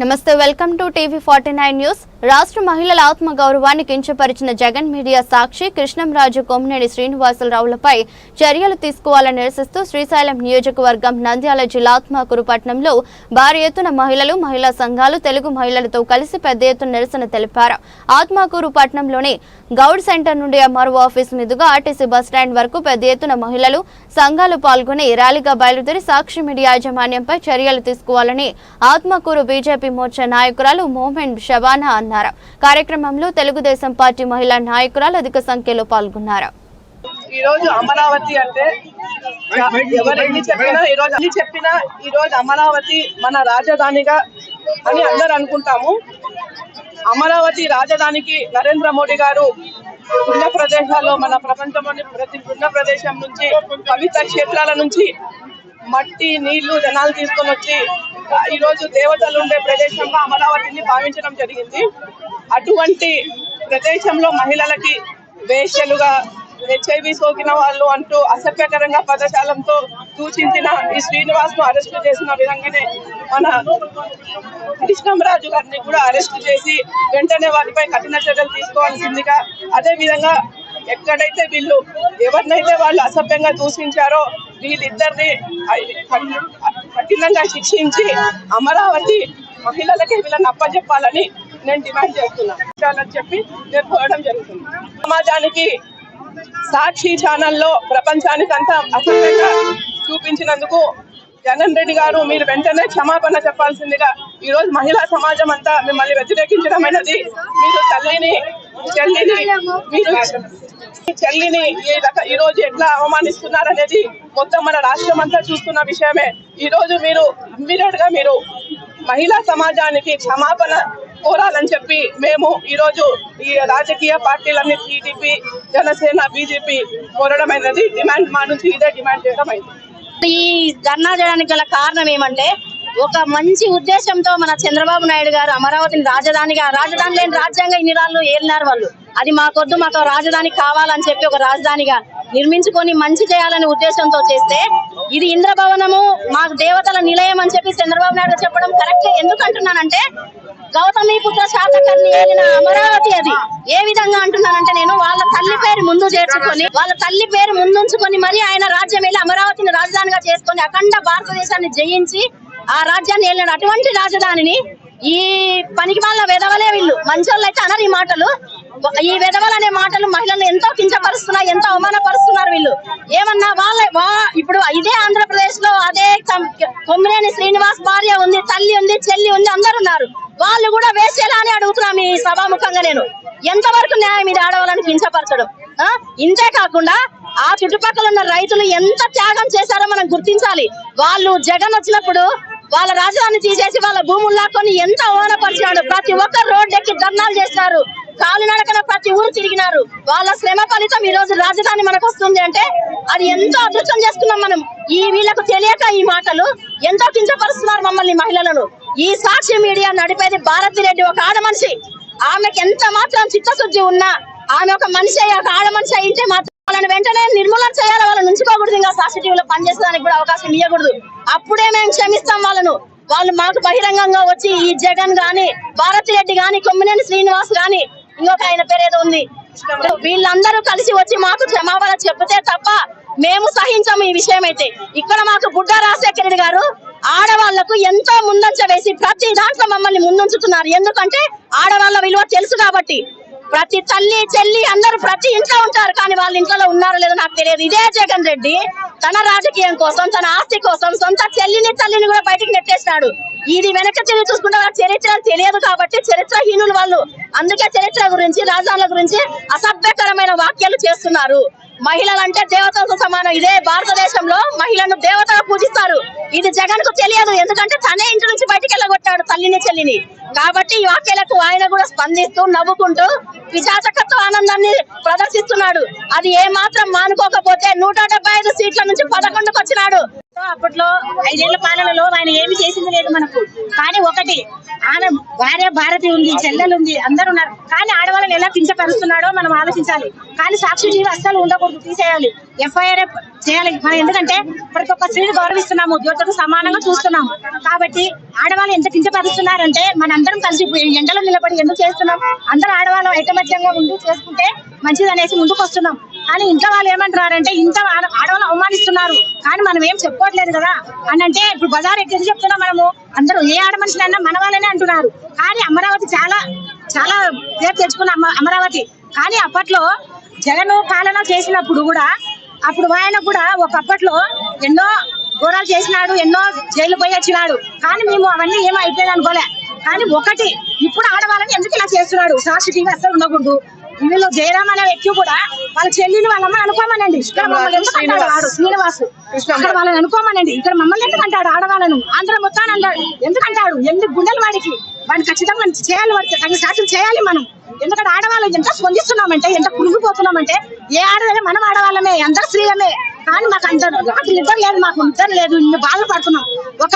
నమస్తే welcome to టీవీ49 news. రాష్ట్ర మహిళల ఆత్మ గౌరవాన్ని కించపరిచిన జగన్ మీడియా సాక్షి కృష్ణంరాజు కొమ్మినేని శ్రీనివాసులరావులపై చర్యలు తీసుకోవాలని నిరసిస్తూ శ్రీశైలం నియోజకవర్గం నంద్యాల జిల్లా ఆత్మకూరు పట్టణంలో భారీ ఎత్తున మహిళా సంఘాలు తెలుగు మహిళలతో కలిసి పెద్ద ఎత్తున నిరసన తెలిపారు। ఆత్మకూరు పట్టణంలోని గౌడ్ సెంటర్ నుండి ఎంఆర్ఓ ఆఫీస్ మీదుగా ఆర్టీసీ బస్టాండ్ వరకు పెద్ద ఎత్తున మహిళలు సంఘాలు పాల్గొని ర్యాలీగా బయలుదేరి సాక్షి మీడియా యాజమాన్యంపై చర్యలు తీసుకోవాలని ఆత్మకూరు బీజేపీ మోర్చా నాయకురాలు మోహన్ షబానా అన్నారు। కార్యక్రమంలో తెలుగుదేశం పార్టీ మహిళా నాయకురాలు అధిక సంఖ్యలో పాల్గొన్నారు। ఈ రోజు అమరావతి అంటే ఎవరెన్ని చెప్పినా ఈ రోజు అమరావతి మన రాజధానిగా అని అందరూ అనుకుంటాము। అమరావతి రాజధానికి నరేంద్ర మోడీ గారు పుణ్య ప్రదేశాల్లో మన ప్రపంచంలోని ప్రతి పుణ్య ప్రదేశం నుంచి పవిత్ర క్షేత్రాల నుంచి మట్టి నీళ్లు జనాలు తీసుకొని వచ్చి ఈ రోజు దేవతలు ఉండే ప్రదేశంగా అమరావతిని భావించడం జరిగింది। అటువంటి ప్రదేశంలో మహిళలకి వేశ్యలుగా HIV సోకిన వాళ్ళు అంటూ అసభ్యకరంగా పదజాలంతో సూచించిన ఈ శ్రీనివాస్ ను అరెస్ట్ చేసిన విధంగానే మన కృష్ణంరాజు గారిని కూడా అరెస్ట్ చేసి వెంటనే వారిపై కఠిన చర్యలు తీసుకోవాల్సిందిగా, అదే విధంగా ఎక్కడైతే వీళ్ళు ఎవరినైతే వాళ్ళు అసభ్యంగా దూషించారో వీళ్ళిద్దరిని కఠినంగా శిక్షించి అమరావతి మహిళలకి వీళ్ళని అప్పచెప్పాలని నేను డిమాండ్ చేస్తున్నాను చెప్పి నేను కోరడం జరుగుతుంది। సమాజానికి సాక్షి ఛానల్లో ప్రపంచానికంతా అసభ్యంగా చూపించినందుకు జగన్ రెడ్డి గారు మీరు వెంటనే క్షమాపణ చెప్పాల్సిందిగా ఈ రోజు మహిళా సమాజం అంతా మిమ్మల్ని వ్యతిరేకించడమైనది। మీరు చెల్లిని ఈ రోజు ఎట్లా అవమానిస్తున్నారనేది మొత్తం మన రాష్ట్రం అంతా చూస్తున్న విషయమే। ఈ రోజు మీరు ఇమ్మీడియట్ గా మీరు మహిళా సమాజానికి క్షమాపణ కోరాలని చెప్పి మేము ఈ రోజు ఈ రాజకీయ పార్టీలన్నీ టీడీపీ జనసేన బీజేపీ కోరడమైనది। డిమాండ్ మా నుంచి ఇదే డిమాండ్ చేయడం అయింది। ఈ ధర్నా చేయడానికి గల కారణం ఏమంటే ఒక మంచి ఉద్దేశంతో మన చంద్రబాబు నాయుడు గారు అమరావతిని రాజధాని లేని రాజ్యాంగ ఇన్ని రాళ్ళు ఏలినారు వాళ్ళు। అది మాకొద్దు, మాకు రాజధాని కావాలని చెప్పి ఒక రాజధానిగా నిర్మించుకొని మంచి చేయాలనే ఉద్దేశంతో చేస్తే ఇది ఇంద్రభవనము మాకు దేవతల నిలయం అని చెప్పి చంద్రబాబు నాయుడు చెప్పడం కరెక్ట్। ఎందుకంటున్నానంటే గౌతమి పుత్ర శాతకర్ణి ఏలిన అమరావతి అది ఏ విధంగా అంటున్నానంటే నేను వాళ్ళ తల్లి పేరు ముందు చేర్చుకొని వాళ్ళ తల్లి పేరు ముందుంచుకొని మరి ఆయన రాజ్యం వెళ్ళి అమరావతిని రాజధానిగా చేసుకొని అఖండ భారతదేశాన్ని జయించి ఆ రాజ్యాన్ని వెళ్ళినాడు। అటువంటి రాజధానిని ఈ పనికి వాళ్ళ వెధవలే వీళ్ళు, మంచోళ్ళు అయితే అనరు ఈ మాటలు। ఈ వెధవలు అనే మాటలు మహిళలను ఎంతో కించపరుస్తున్నారు, ఎంతో అవమానపరుస్తున్నారు వీళ్ళు। ఏమన్నా ఇప్పుడు ఇదే ఆంధ్రప్రదేశ్ లో అదే కొమ్మినేని శ్రీనివాస్ భార్య ఉంది, తల్లి ఉంది, చెల్లి ఉంది, అందరు ఉన్నారు। వాళ్ళు కూడా వేసేలా అని అడుగుతున్నాం ఈ సభాముఖంగా నేను। ఎంతవరకు న్యాయం ఇది ఆడవాళ్ళని కించపరచడం? ఇంతే కాకుండా ఆ చుట్టుపక్కల ఉన్న రైతులు ఎంత త్యాగం చేశారో మనం గుర్తించాలి। వాళ్ళు జగన్ వచ్చినప్పుడు వాళ్ళ రాజధాని తీసేసి వాళ్ళ భూములు లాక్కొని ఎంత అవమానపరిచాడు। ప్రతి ఒక్కరు రోడ్డు ఎక్కి ధర్నాలు చేస్తారు, కాలినడకన ప్రతి ఊరు తిరిగినారు। వాళ్ళ శ్రమ ఫలితం ఈ రోజు రాజధాని మనకు వస్తుంది అంటే అది ఎంతో అదృష్టం చేసుకున్నాం మనం। వీళ్ళకు తెలియక ఈ మాటలు ఎంతో కించపరుస్తున్నారు మమ్మల్ని మహిళలను। ఈ సాక్షి మీడియా నడిపేది భారతి రెడ్డి, ఒక ఆడ మనిషి। ఆమెకి ఎంత మాత్రం చిత్తశుద్ధి ఉన్నా ఆమె ఒక మనిషి, ఒక ఆడ మనిషి అయితే మాత్రం వాళ్ళని వెంటనే నిర్మూలన చేయాలి, వాళ్ళని ఉంచుకోకూడదు, ఇంకా సాక్షి టీవీలో పనిచేసేదానికి కూడా అవకాశం ఇవ్వకూడదు। అప్పుడే మేము క్షమిస్తాం వాళ్ళను। వాళ్ళు మాకు బహిరంగంగా వచ్చి ఈ జగన్ గాని, భారతి రెడ్డి గాని, కొమ్మినేని శ్రీనివాస్ గాని, ఇంకొక ఆయన పేరేదో ఉంది, వీళ్ళందరూ కలిసి వచ్చి మాకు క్షమాపణ చెప్తే తప్ప మేము సహించము ఈ విషయం అయితే। ఇక్కడ మాకు బుడ్డ రాజశేఖర రెడ్డి గారు ఆడవాళ్లకు ఎంతో ముందంచ వేసి ప్రతి దాంట్లో మమ్మల్ని ముందుంచుతున్నారు। ఎందుకంటే ఆడవాళ్ళ విలువ తెలుసు కాబట్టి। ప్రతి తల్లి చెల్లి అందరూ ప్రతి ఇంట్లో ఉంటారు, కానీ వాళ్ళ ఇంట్లో ఉన్నారో లేదో నాకు తెలియదు। ఇదే జగన్ రెడ్డి తన రాజకీయం కోసం, తన ఆస్తి కోసం సొంత చెల్లిని తల్లిని కూడా బయటికి నెట్టేస్తాడు। ఇది వెనక తిరిగి చూసుకుంటే వాళ్ళ చరిత్ర తెలియదు కాబట్టి చరిత్రహీనులు వాళ్ళు। అందుకే చరిత్ర గురించి, రాజధానుల గురించి అసభ్యకరమైన వ్యాఖ్యలు చేస్తున్నారు। మహిళలంటే దేవతలతో సమానం। ఇదే భారతదేశంలో మహిళను దేవతగా పూజిస్తారు। ఇది జగన్ కు తెలియదు, ఎందుకంటే తనే ఇంటి నుంచి బయటికి వెళ్ళగొట్టాడు తల్లిని చెల్లిని। కాబట్టి ఈ వ్యాఖ్యలకు ఆయన కూడా స్పందిస్తూ నవ్వుకుంటూ విజాతకత్వ ఆనందాన్ని ప్రదర్శిస్తున్నాడు। అది ఏ మాత్రం మానుకోకపోతే 175 సీట్ల నుంచి 11కు వచ్చినాడు। అప్పట్లో 5 ఏళ్ల పాలనలో ఆయన ఏమి చేసింది లేదు మనకు. కానీ ఒకటి, ఆయన భార్య భారతి ఉంది, చెల్లెలు ఉంది, అందరు ఉన్నారు. కానీ ఆడవాళ్ళని ఎలా కించపరుస్తున్నాడో మనం ఆలోచించాలి. కానీ సాక్షి టీవీ అస్సలు ఉండకూడదు, తీసేయాలి, ఎఫ్ఐఆర్ చేయాలి. మనం ఎందుకంటే ప్రతి ఒక్క స్త్రీని గౌరవిస్తున్నాము, జ్యోతితో సమానంగా చూస్తున్నాము. కాబట్టి ఆడవాళ్ళు ఎంత కించపరుస్తున్నారంటే మనందరం కలిసి ఎండలో నిలబడి ఎందుకు చేస్తున్నాం, అందరూ ఆడవాళ్ళు ఐకమత్యంగా ముందు చేసుకుంటే మంచిది అనేసి ముందుకు వస్తున్నాం. కానీ ఇంట్లో వాళ్ళు ఏమంటున్నారంటే ఇంత ఆడవాళ్ళు అవమానిస్తున్నారు, కానీ మనం ఏం చెప్పుకోవట్లేదు కదా అని అంటే ఇప్పుడు బజార్ ఎక్కడ చెప్తున్నాం మనము, అందరూ ఏ ఆడ మనుషులన్నా మన వాళ్ళనే అంటున్నారు. కానీ అమరావతి చాలా చాలా పేరు తెచ్చుకున్న అమరావతి. కానీ అప్పట్లో జగన్ పాలన చేసినప్పుడు కూడా అప్పుడు ఆయన కూడా ఒకప్పట్లో ఎన్నో ఘోరాలు చేసినాడు, ఎన్నో జైలు పోయి వచ్చినాడు. కానీ మేము అవన్నీ ఏమో అయిపోయింది అనుకోలే. కానీ ఒకటి, ఇప్పుడు ఆడవాళ్ళని ఎందుకు ఇలా చేస్తున్నాడు, సాక్షి టీవీ అస్సలు ఉండకూడదు. ఇందులో జయరాం అనే వ్యక్తి కూడా వాళ్ళ చెల్లిని వాళ్ళమ్మ అనుకోమనండి, ఇక్కడ మమ్మల్ని ఎందుకు అంటాడు వాడు శ్రీనివాస్, ఇక్కడ వాళ్ళని అనుకోమనండి, ఇక్కడ మమ్మల్ని ఎందుకు అంటాడు, ఆడవాళ్ళను ఆంధ్ర మొత్తాన్ని అంటాడు ఎందుకంటాడు, ఎందుకు గుండెలు వాడికి ఖచ్చితంగా చేయాలి, వాడికి తగిన శాస్త్రం చేయాలి మనం. ఎందుకంటే ఆడవాళ్ళు ఎంత స్పందిస్తున్నామంటే, ఎంత కురిగిపోతున్నామంటే, ఏ ఆడవాళ్ళే మనం ఆడవాళ్ళమే, అందరు స్త్రీలమే. కానీ మాకు అంత నిద్ర లేదు, మాకు నిద్ర లేదు, ఇన్ని బాధలు పడుతున్నాం. ఒక